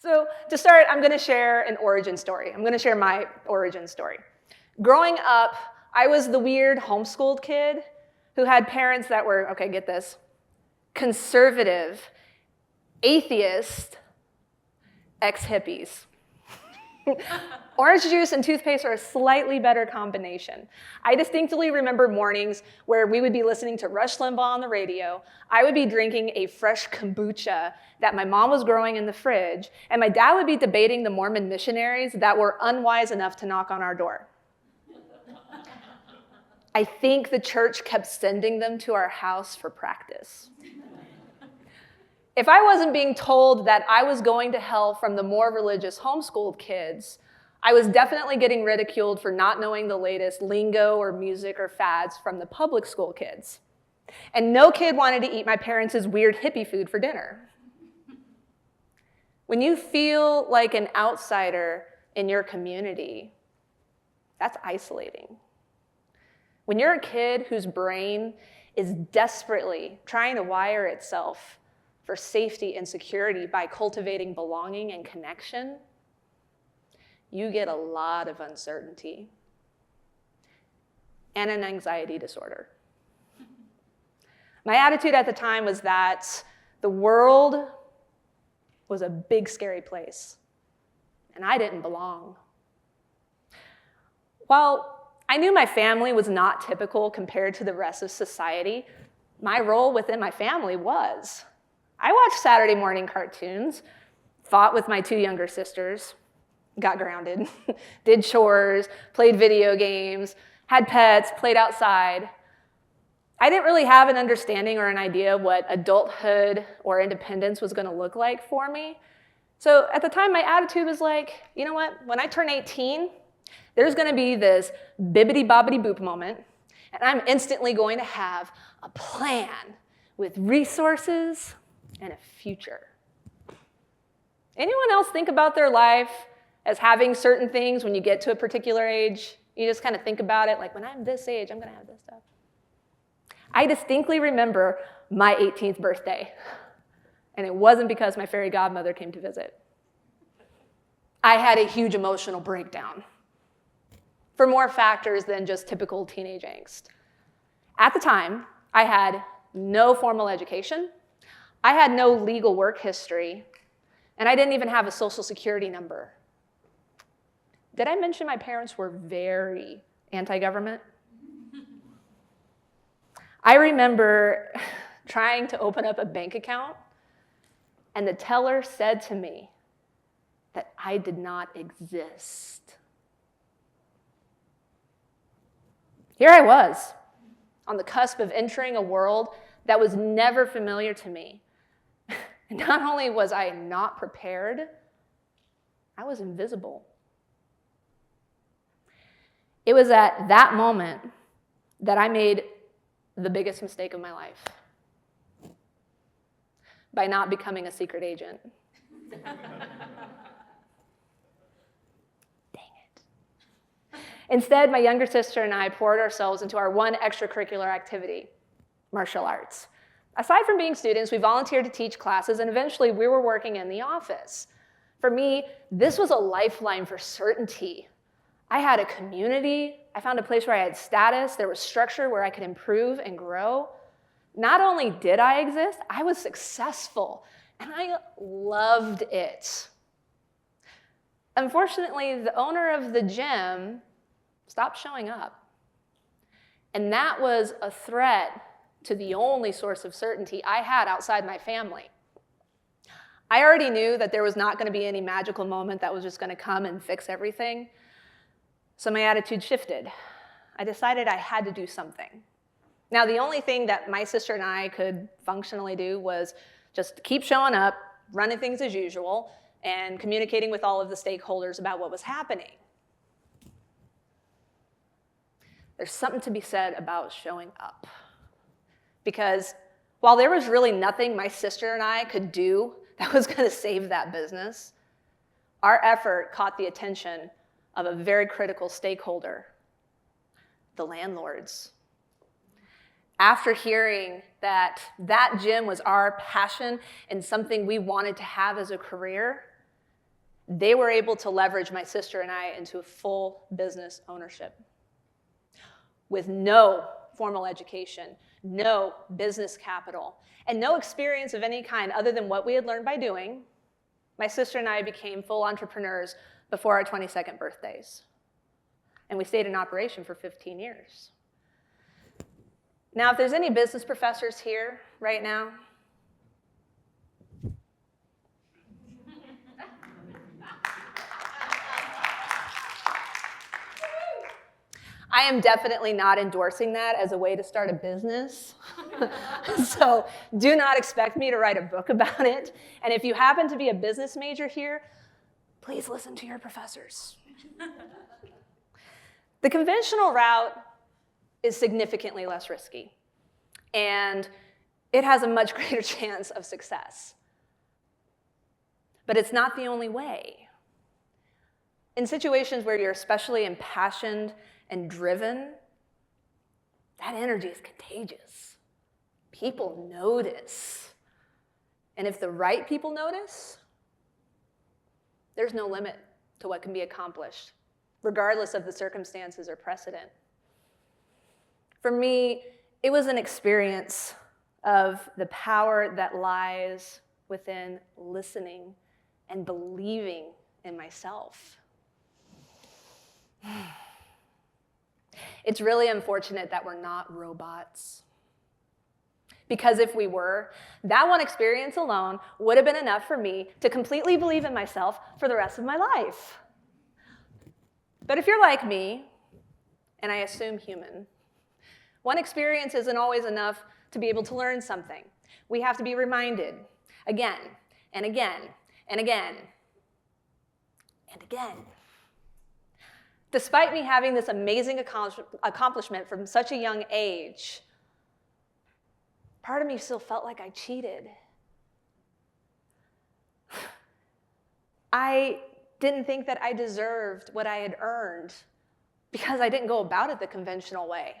So to start, I'm going to share an origin story. I'm going to share my origin story. Growing up, I was the weird homeschooled kid who had parents that were, okay, get this, conservative, atheist, ex-hippies. Orange juice and toothpaste are a slightly better combination. I distinctly remember mornings where we would be listening to Rush Limbaugh on the radio. I would be drinking a fresh kombucha that my mom was growing in the fridge, and my dad would be debating the Mormon missionaries that were unwise enough to knock on our door. I think the church kept sending them to our house for practice. If I wasn't being told that I was going to hell from the more religious homeschooled kids, I was definitely getting ridiculed for not knowing the latest lingo or music or fads from the public school kids. And no kid wanted to eat my parents' weird hippie food for dinner. When you feel like an outsider in your community, that's isolating. When you're a kid whose brain is desperately trying to wire itself for safety and security by cultivating belonging and connection, you get a lot of uncertainty and an anxiety disorder. My attitude at the time was that the world was a big, scary place, and I didn't belong. While I knew my family was not typical compared to the rest of society, my role within my family was. I watched Saturday morning cartoons, fought with my 2 younger sisters, got grounded, did chores, played video games, had pets, played outside. I didn't really have an understanding or an idea of what adulthood or independence was going to look like for me. So at the time, my attitude was like, you know what? When I turn 18, there's going to be this bibbity-bobbity-boop moment, and I'm instantly going to have a plan with resources and a future. Anyone else think about their life as having certain things when you get to a particular age? You just kind of think about it like, when I'm this age, I'm going to have this stuff. I distinctly remember my 18th birthday, and it wasn't because my fairy godmother came to visit. I had a huge emotional breakdown for more factors than just typical teenage angst. At the time, I had no formal education, I had no legal work history, and I didn't even have a social security number. Did I mention my parents were very anti-government? I remember trying to open up a bank account, and the teller said to me that I did not exist. Here I was, on the cusp of entering a world that was never familiar to me. And not only was I not prepared, I was invisible. It was at that moment that I made the biggest mistake of my life by not becoming a secret agent. Dang it. Instead, my younger sister and I poured ourselves into our one extracurricular activity, martial arts. Aside from being students, we volunteered to teach classes, and eventually we were working in the office. For me, this was a lifeline for certainty. I had a community. I found a place where I had status. There was structure where I could improve and grow. Not only did I exist, I was successful, and I loved it. Unfortunately, the owner of the gym stopped showing up, and that was a threat to the only source of certainty I had outside my family. I already knew that there was not going to be any magical moment that was just going to come and fix everything. So my attitude shifted. I decided I had to do something. Now, the only thing that my sister and I could functionally do was just keep showing up, running things as usual, and communicating with all of the stakeholders about what was happening. There's something to be said about showing up. Because while there was really nothing my sister and I could do that was going to save that business, our effort caught the attention of a very critical stakeholder, the landlords. After hearing that that gym was our passion and something we wanted to have as a career, they were able to leverage my sister and I into a full business ownership with no formal education, no business capital, and no experience of any kind other than what we had learned by doing. My sister and I became full entrepreneurs before our 22nd birthdays. And we stayed in operation for 15 years. Now, if there's any business professors here right now, I am definitely not endorsing that as a way to start a business. So do not expect me to write a book about it. And if you happen to be a business major here, please listen to your professors. The conventional route is significantly less risky, and it has a much greater chance of success. But it's not the only way. In situations where you're especially impassioned and driven, that energy is contagious. People notice. And if the right people notice, there's no limit to what can be accomplished, regardless of the circumstances or precedent. For me, it was an experience of the power that lies within listening and believing in myself. It's really unfortunate that we're not robots. Because if we were, that one experience alone would have been enough for me to completely believe in myself for the rest of my life. But if you're like me, and I assume human, one experience isn't always enough to be able to learn something. We have to be reminded again and again and again and again. Despite me having this amazing accomplishment from such a young age, part of me still felt like I cheated. I didn't think that I deserved what I had earned because I didn't go about it the conventional way.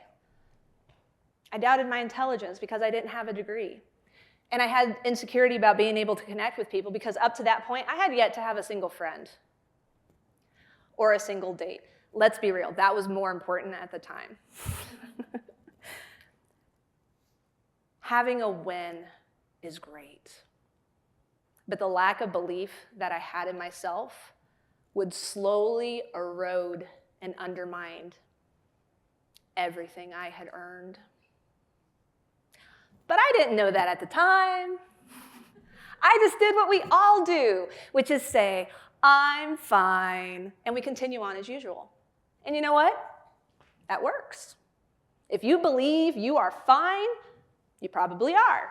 I doubted my intelligence because I didn't have a degree. And I had insecurity about being able to connect with people because up to that point, I had yet to have a single friend or a single date. Let's be real, that was more important at the time. Having a win is great, but the lack of belief that I had in myself would slowly erode and undermine everything I had earned. But I didn't know that at the time. I just did what we all do, which is say, I'm fine, and we continue on as usual. And you know what? That works. If you believe you are fine, you probably are,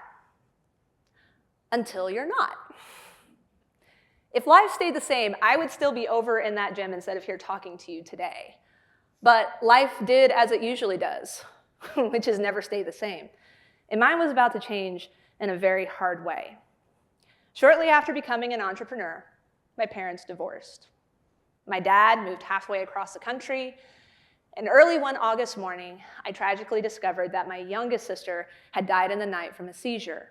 until you're not. If life stayed the same, I would still be over in that gym instead of here talking to you today. But life did as it usually does, which is never stay the same. And mine was about to change in a very hard way. Shortly after becoming an entrepreneur, my parents divorced. My dad moved halfway across the country, and early one August morning, I tragically discovered that my youngest sister had died in the night from a seizure.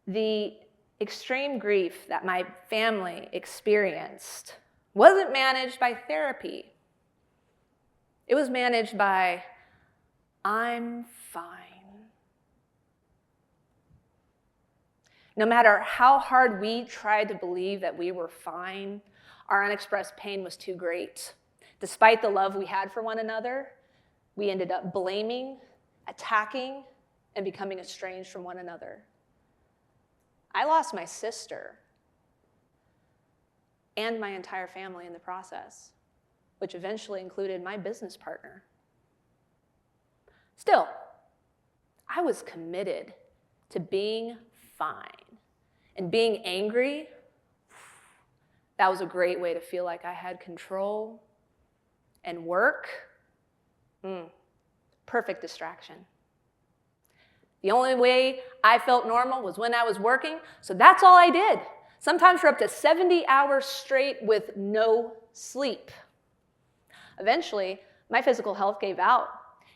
The extreme grief that my family experienced wasn't managed by therapy. It was managed by, I'm fine. No matter how hard we tried to believe that we were fine, our unexpressed pain was too great. Despite the love we had for one another, we ended up blaming, attacking, and becoming estranged from one another. I lost my sister and my entire family in the process, which eventually included my business partner. Still, I was committed to being fine. And being angry, that was a great way to feel like I had control. And work, perfect distraction. The only way I felt normal was when I was working, so that's all I did. Sometimes for up to 70 hours straight with no sleep. Eventually, my physical health gave out,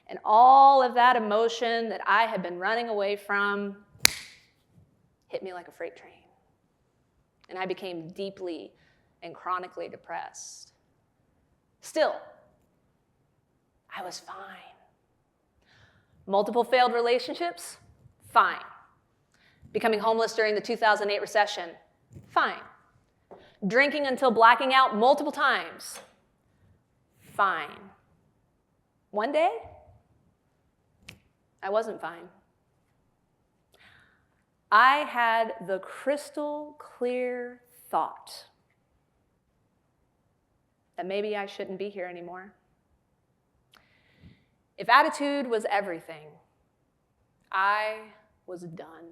and all of that emotion that I had been running away from hit me like a freight train. and I became deeply and chronically depressed. Still, I was fine. Multiple failed relationships? Fine. Becoming homeless during the 2008 recession? Fine. Drinking until blacking out multiple times? Fine. One day, I wasn't fine. I had the crystal clear thought that maybe I shouldn't be here anymore. If attitude was everything, I was done.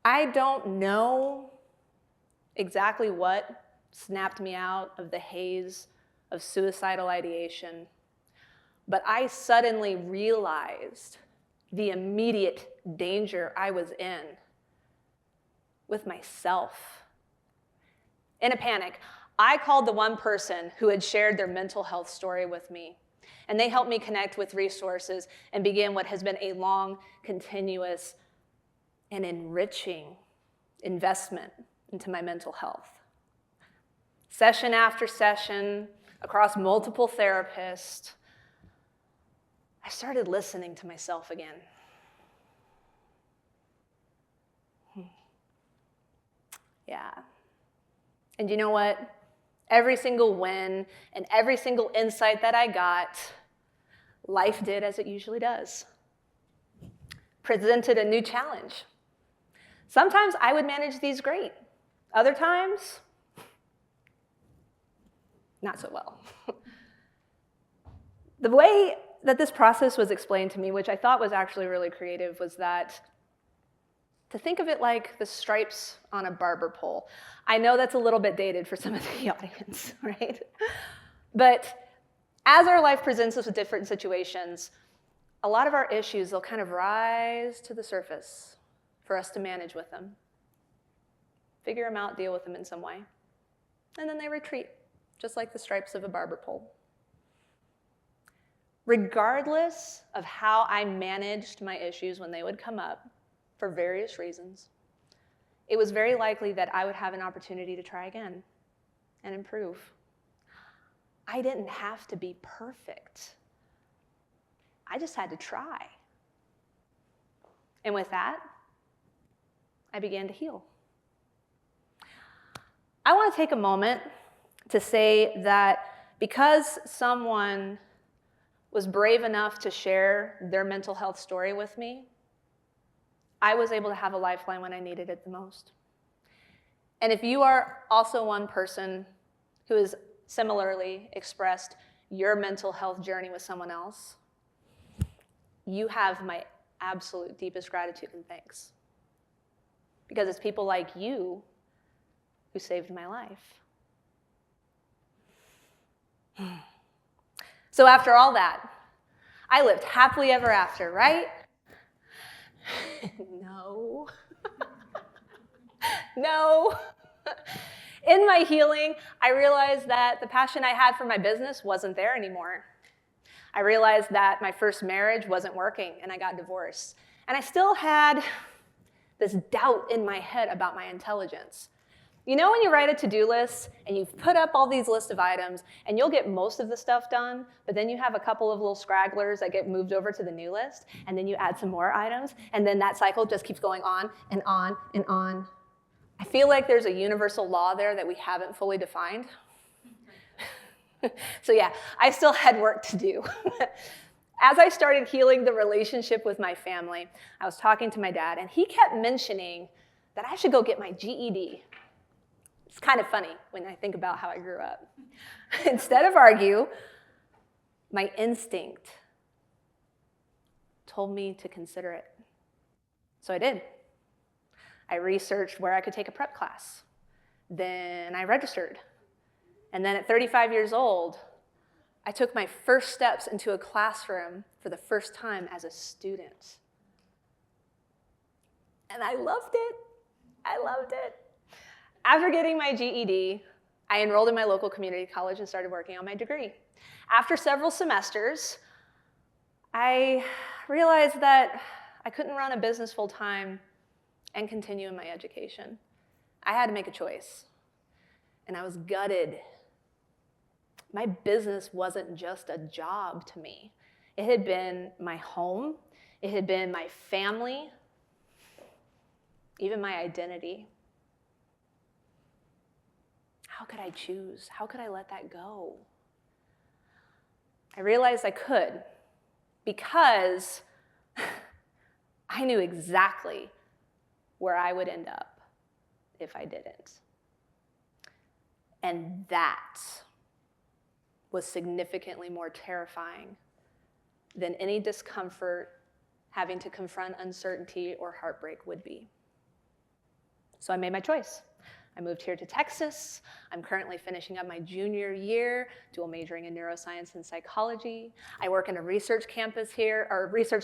I don't know exactly what snapped me out of the haze of suicidal ideation, but I suddenly realized the immediate danger I was in with myself. In a panic, I called the one person who had shared their mental health story with me, and they helped me connect with resources and begin what has been a long, continuous, and enriching investment into my mental health. Session after session, across multiple therapists, I started listening to myself again. Yeah. And you know what? Every single win and every single insight that I got, life did as it usually does. Presented a new challenge. Sometimes I would manage these great. Other times, not so well. The way that this process was explained to me, which I thought was actually really creative, was that to think of it like the stripes on a barber pole. I know that's a little bit dated for some of the audience, right? But as our life presents us with different situations, a lot of our issues, they'll kind of rise to the surface for us to manage with them, figure them out, deal with them in some way. And then they retreat, just like the stripes of a barber pole. Regardless of how I managed my issues when they would come up, for various reasons, it was very likely that I would have an opportunity to try again and improve. I didn't have to be perfect. I just had to try. And with that, I began to heal. I want to take a moment to say that because someone was brave enough to share their mental health story with me, I was able to have a lifeline when I needed it the most. And if you are also one person who has similarly expressed your mental health journey with someone else, you have my absolute deepest gratitude and thanks. Because it's people like you who saved my life. So after all that, I lived happily ever after, right? No. No. In my healing, I realized that the passion I had for my business wasn't there anymore. I realized that my first marriage wasn't working, and I got divorced. And I still had this doubt in my head about my intelligence. You know when you write a to-do list and you put up all these lists of items and you'll get most of the stuff done, but then you have a couple of little scragglers that get moved over to the new list, and then you add some more items, and then that cycle just keeps going on and on and on. I feel like there's a universal law there that we haven't fully defined. So yeah, I still had work to do. As I started healing the relationship with my family, I was talking to my dad, and he kept mentioning that I should go get my GED. It's kind of funny when I think about how I grew up. Instead of argue, my instinct told me to consider it. So I did. I researched where I could take a prep class. Then I registered. And then at 35 years old, I took my first steps into a classroom for the first time as a student. And I loved it. I loved it. After getting my GED, I enrolled in my local community college and started working on my degree. After several semesters, I realized that I couldn't run a business full-time and continue in my education. I had to make a choice, and I was gutted. My business wasn't just a job to me. It had been my home, it had been my family, even my identity. How could I choose? How could I let that go? I realized I could because I knew exactly where I would end up if I didn't. And that was significantly more terrifying than any discomfort having to confront uncertainty or heartbreak would be. So I made my choice. I moved here to Texas. I'm currently finishing up my junior year, dual majoring in neuroscience and psychology. I work in a research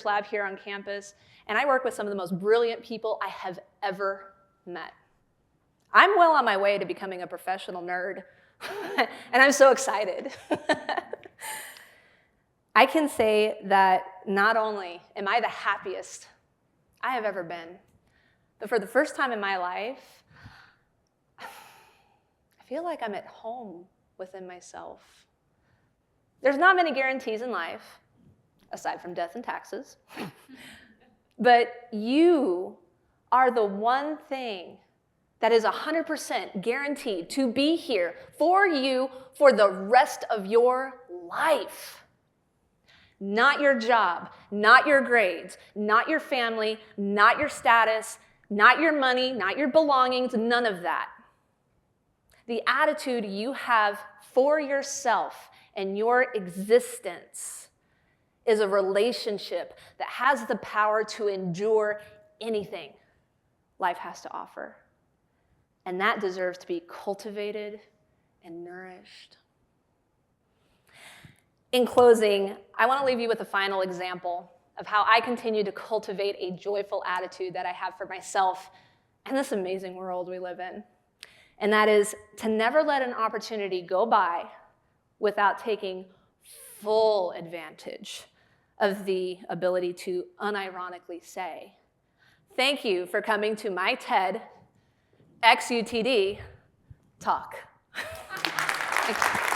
lab here on campus, and I work with some of the most brilliant people I have ever met. I'm well on my way to becoming a professional nerd, and I'm so excited. I can say that not only am I the happiest I have ever been, but for the first time in my life, I feel like I'm at home within myself. There's not many guarantees in life, aside from death and taxes, but you are the one thing that is 100% guaranteed to be here for you for the rest of your life. Not your job, not your grades, not your family, not your status, not your money, not your belongings, none of that. The attitude you have for yourself and your existence is a relationship that has the power to endure anything life has to offer. And that deserves to be cultivated and nourished. In closing, I want to leave you with a final example of how I continue to cultivate a joyful attitude that I have for myself and this amazing world we live in. And that is to never let an opportunity go by without taking full advantage of the ability to unironically say, thank you for coming to my TEDxUTD talk. Thanks.